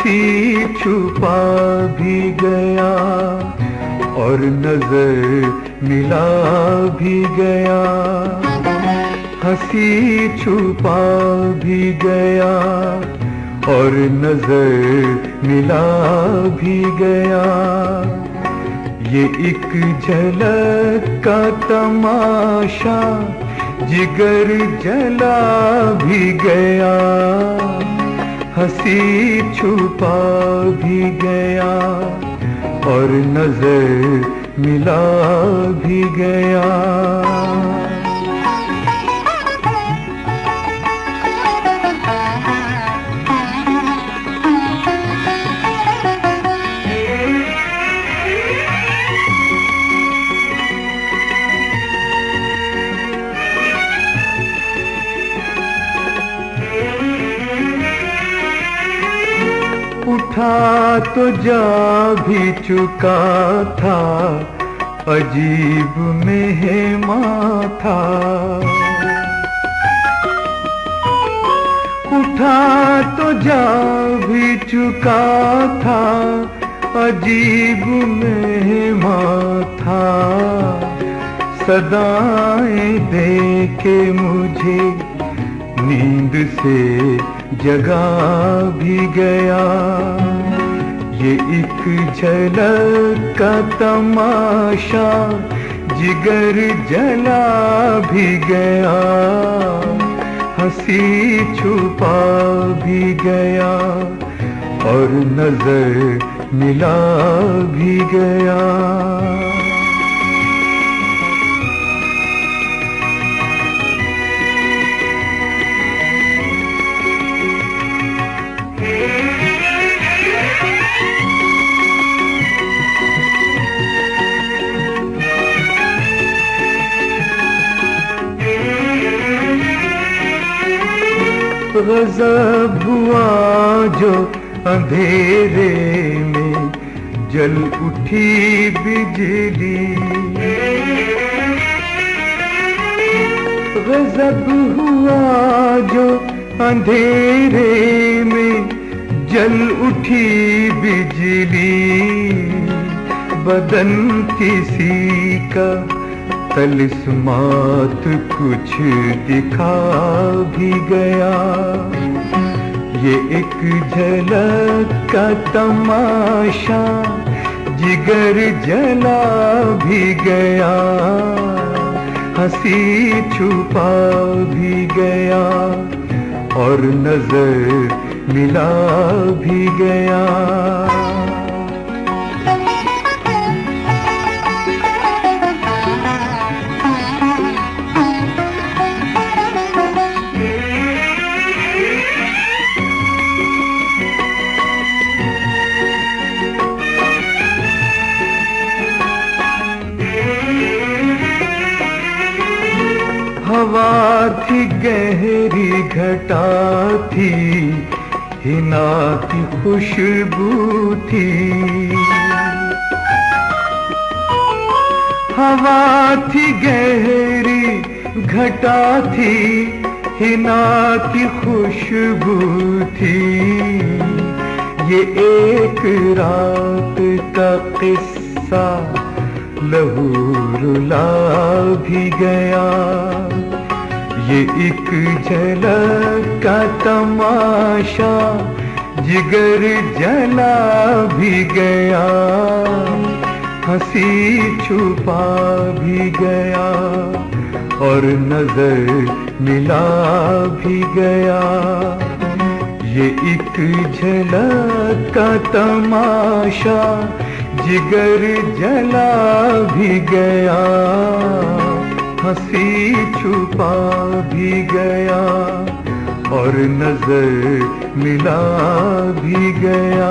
हंसी छुपा भी गया और नजर मिला भी गया, हंसी छुपा भी गया और नजर मिला भी गया। ये एक झलक का तमाशा जिगर जला भी गया, हंसी छुपा भी गया और नजर मिला भी गया। उठा तो जा भी चुका था, अजीब मेहमा था। उठा तो जा भी चुका था, अजीब मेहमा था। सदाएं दे के मुझे नींद से जगा भी गया। ये एक झलक का तमाशा जिगर जला भी गया, हंसी छुपा भी गया और नजर मिला भी गया। गज़ब हुआ जो अंधेरे में जल उठी बिजली, गज़ब हुआ जो अंधेरे में जल उठी बिजली। बदन किसी का तलिस्मात कुछ दिखा भी गया। ये एक झलक का तमाशा जिगर जला भी गया, हंसी छुपा भी गया और नजर मिला भी गया। हवा थी गहरी घटा थी, हिना की खुशबू थी। हवा थी गहरी घटा थी, हिना की खुशबू थी। ये एक रात का किस्सा लहू रुला भी गया। ये एक झलक का तमाशा जिगर जला भी गया, हंसी छुपा भी गया और नजर मिला भी गया। ये एक झलक का तमाशा जिगर जला भी गया, हंसी छुपा भी गया और नजर मिला भी गया।